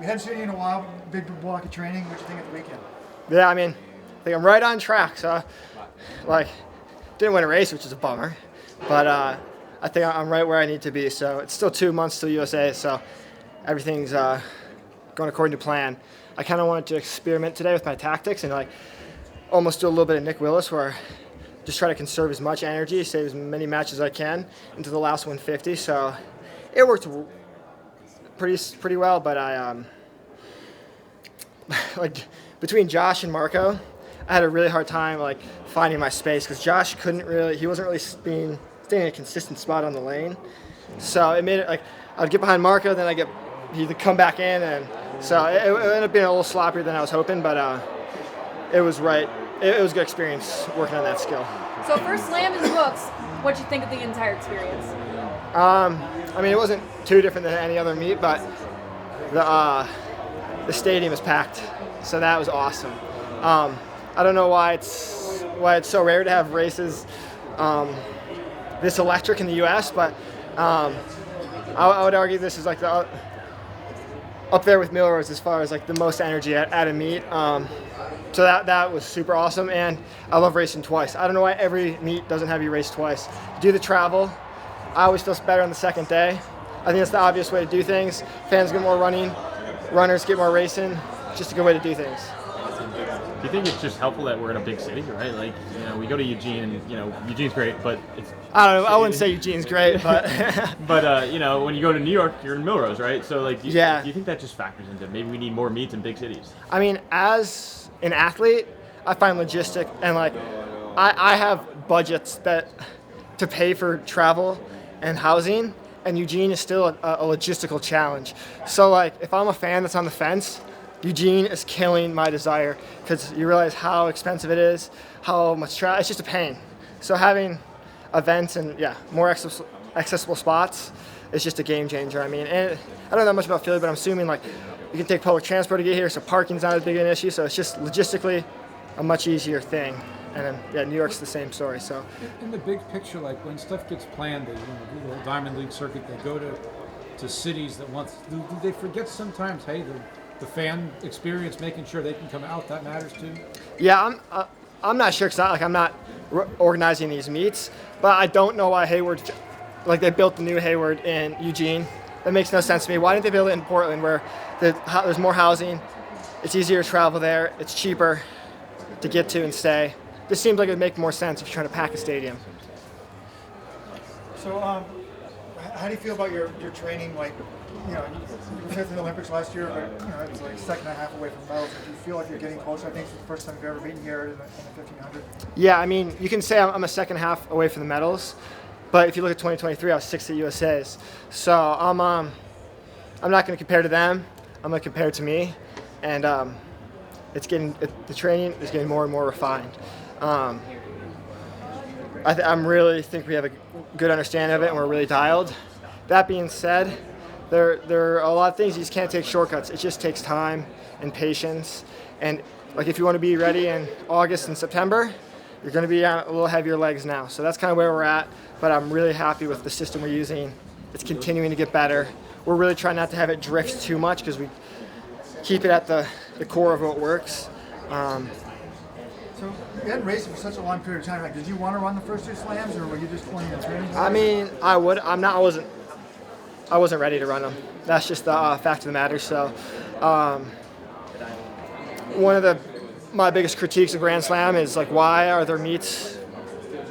We hadn't seen you in a while. Big block of training. What do you think of the weekend? Yeah, I mean, I think I'm right on track. So, like, didn't win a race, which is a bummer, but I think I'm right where I need to be. So it's still 2 months till USA, so everything's going according to plan. I kind of wanted to experiment today with my tactics and like almost do a little bit of Nick Willis, where I just try to conserve as much energy, save as many matches as I can into the last 150. So it worked pretty well, but I like between Josh and Marco, I had a really hard time like finding my space because Josh he wasn't really staying in a consistent spot on the lane. So it made it like I'd get behind Marco, then he'd come back in, and so it ended up being a little sloppier than I was hoping, but it was right. It was a good experience working on that skill. So first slam in the books. What'd you think of the entire experience? I mean, it wasn't too different than any other meet, but the stadium is packed, so that was awesome. I don't know why it's so rare to have races this electric in the U.S., but I would argue this is like up there with Milrose as far as like the most energy at a meet. So that was super awesome, and I love racing twice. I don't know why every meet doesn't have you race twice. Do the travel. I always feel better on the second day. I think that's the obvious way to do things. Fans get more running, runners get more racing. Just a good way to do things. Do you think it's just helpful that we're in a big city, right? Like, we go to Eugene, and Eugene's great, but it's. I don't know. I wouldn't say Eugene's great, but. But when you go to New York, you're in Milrose, right? So like, do you think that just factors into maybe we need more meets in big cities? I mean, as an athlete, I find logistic and like, I have budgets to pay for travel and housing, and Eugene is still a logistical challenge. So like, if I'm a fan that's on the fence, Eugene is killing my desire because you realize how expensive it is, how much travel. It's just a pain. So having events and more accessible spots is just a game changer. I mean, and I don't know that much about Philly, but I'm assuming like you can take public transport to get here, so parking's not as big an issue. So it's just logistically a much easier thing. And then New York's the same story. So in the big picture, like when stuff gets planned, they do the Diamond League circuit, they go to cities that do they forget sometimes? Hey, the fan experience, making sure they can come out, that matters too. Yeah, I'm not sure because I'm not organizing these meets, but I don't know why Hayward, like they built the new Hayward in Eugene. That makes no sense to me. Why didn't they build it in Portland where there's more housing, it's easier to travel there, it's cheaper to get to and stay. This seems like it would make more sense if you're trying to pack a stadium. So, how do you feel about your training? Like, you were fifth in the Olympics last year, but it's like second and a half away from medals. Do you feel like you're getting closer? I think it's the first time you've ever beaten here in the 1500. Yeah, I mean, you can say I'm a second half away from the medals, but if you look at 2023, I was sixth at USA's. So I'm not going to compare to them. I'm going to compare to me, and the training is getting more and more refined. I really think we have a good understanding of it, and we're really dialed. That being said, there are a lot of things you just can't take shortcuts. It just takes time and patience. And like if you want to be ready in August and September, you're going to be on a little heavier legs now. So that's kind of where we're at. But I'm really happy with the system we're using. It's continuing to get better. We're really trying not to have it drift too much because we keep it at the core of what works. So you hadn't raced for such a long period of time. Like, did you want to run the first two slams, or were you just playing in training? I mean, I would. I wasn't ready to run them. That's just the fact of the matter. So, one of my biggest critiques of Grand Slam is like, why are there meets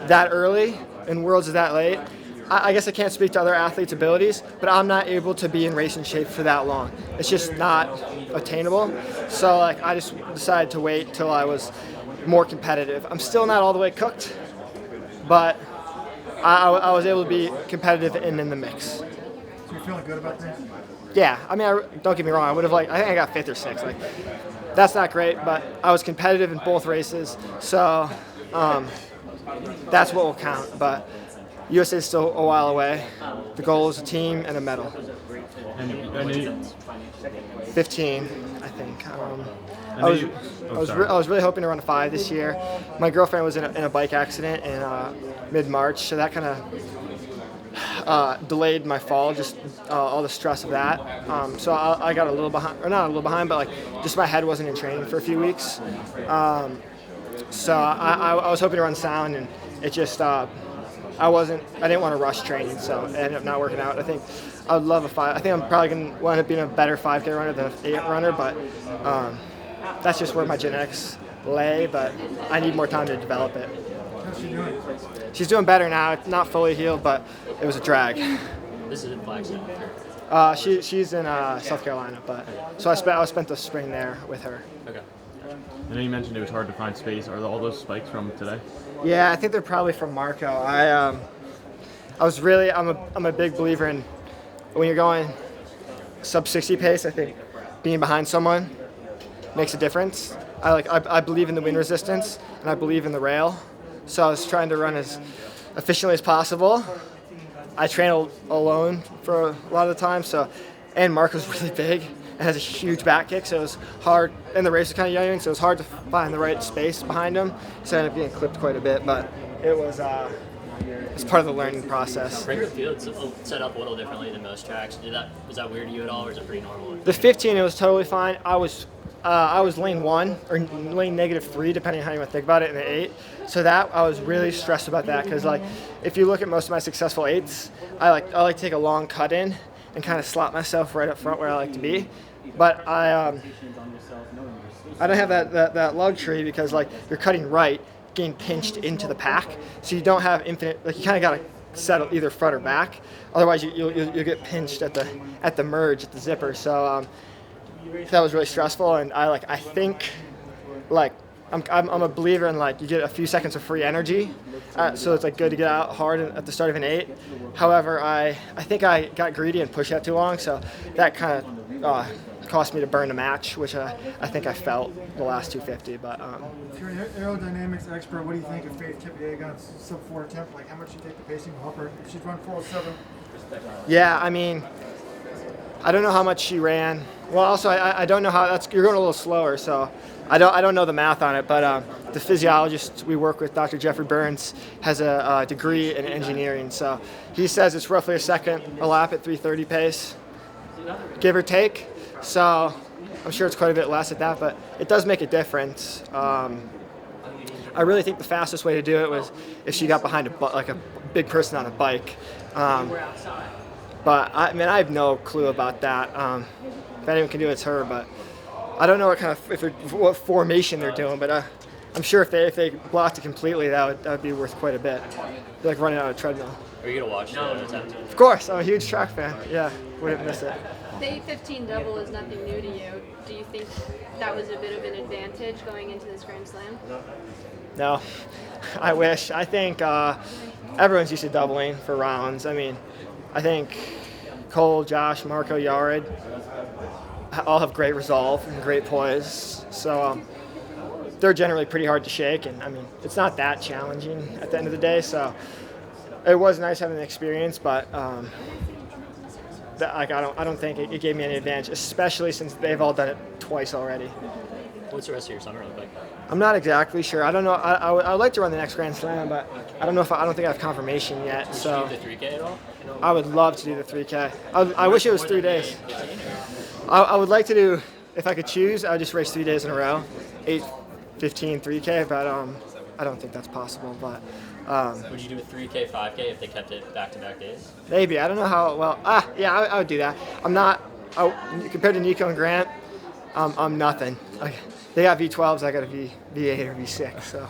that early and Worlds that late? I guess I can't speak to other athletes' abilities, but I'm not able to be in racing shape for that long. It's just not attainable. So, like, I just decided to wait till I was more competitive. I'm still not all the way cooked, but I was able to be competitive and in the mix. So you're feeling good about things? Yeah, I mean, don't get me wrong. I think I got fifth or sixth. Like, that's not great, but I was competitive in both races, so that's what will count. But USA is still a while away. The goal is a team and a medal. And 15, I think. I was really hoping to run a 5 this year. My girlfriend was in a bike accident in mid-March, so that kind of delayed my fall, just all the stress of that. So I got a little behind, or not a little behind, but like just my head wasn't in training for a few weeks. So I was hoping to run sound, and it just I didn't want to rush training, so it ended up not working out. I think I would love a 5. I think I'm probably going to wind up being a better 5K runner than an 8 runner, but that's just where my genetics lay, but I need more time to develop it. How's she doing? She's doing better now. It's not fully healed, but it was a drag. This is in Flagstaff. She's in South Carolina, but so I spent the spring there with her. Okay. I know you mentioned it was hard to find space. Are all those spikes from today? Yeah, I think they're probably from Marco. I'm a big believer in when you're going sub 60 pace. I think being behind someone makes a difference. I believe in the wind resistance, and I believe in the rail. So I was trying to run as efficiently as possible. I train alone for a lot of the time, and Marco's really big and has a huge back kick, so it was hard, and the race was kind of young, so it was hard to find the right space behind him. So I ended up getting clipped quite a bit, but it's part of the learning process. Frankfurt Field's set up a little differently than most tracks. Was that weird to you at all, or is it pretty normal? The 15, it was totally fine. I was lane 1 or lane -3, depending on how you want to think about it, in the 8. So that I was really stressed about that, because like if you look at most of my successful 8s, I like to take a long cut in and kind of slot myself right up front where I like to be. But I don't have that luxury, because like you're cutting right, getting pinched into the pack, so you don't have infinite. Like you kind of got to settle either front or back, otherwise you'll get pinched at the merge at the zipper. So that was really stressful, and I think like I'm a believer in like you get a few seconds of free energy, so it's like good to get out hard at the start of an 8. However, I think I got greedy and pushed that too long, so that kind of cost me to burn a match, which I think I felt the last 250. But if you're an aerodynamics expert, what do you think of Faith Kipyegon's sub 4 attempt? Like how much you take the pacing will help her if she's run 407? Yeah, I mean, I don't know how much she ran. Well, also I don't know how you're going a little slower, so I don't know the math on it. But the physiologist we work with, Dr. Jeffrey Burns, has a degree in engineering, so he says it's roughly a second a lap at 3:30 pace, give or take. So I'm sure it's quite a bit less at that, but it does make a difference. I really think the fastest way to do it was if she got behind a big person on a bike. But I have no clue about that. If anyone can do it, it's her. But I don't know what formation they're doing. But I'm sure if they blocked it completely, that would be worth quite a bit. It'd be like running on a treadmill. Are you gonna watch the attempt? Of course, I'm a huge track fan. Yeah, wouldn't miss it. The 8:15 double is nothing new to you. Do you think that was a bit of an advantage going into this Grand Slam? No, I wish. I think everyone's used to doubling for rounds. I mean, I think Cole, Josh, Marco, Yared all have great resolve and great poise. So they're generally pretty hard to shake, and I mean, it's not that challenging at the end of the day. So it was nice having the experience, but I don't think it gave me any advantage, especially since they've all done it twice already. What's the rest of your summer look like? I'm not exactly sure. I don't know. I would like to run the next Grand Slam, but I don't know if I don't think I have confirmation yet. So Did you do the 3K at all? I would love to do the 3K. I wish it was 3 days. I would like to do, if I could choose, I would just race 3 days in a row, 8, 15, 3K, but I don't think that's possible. But would you do a 3K, 5K if they kept it back-to-back days? Maybe. I don't know how well. Yeah, I would do that. I'm not. Compared to Nico and Grant, I'm nothing. They got V12s, I got a V8 or V6. So.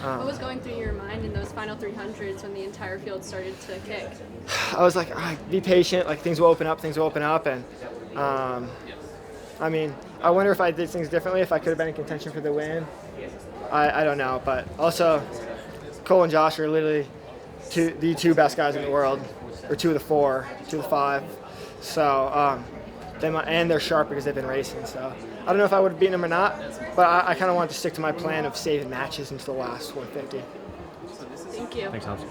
What was going through your mind in those final 300s when the entire field started to kick? I was like, all right, be patient. Like things will open up, and I mean, I wonder if I did things differently, if I could have been in contention for the win. I don't know, but also Cole and Josh are literally the two best guys in the world, or 2 of the 4, 2 of the 5. So and they're sharp because they've been racing. So I don't know if I would have beaten them or not, but I kind of wanted to stick to my plan of saving matches until the last 150. Thank you. Thanks, Hobbs.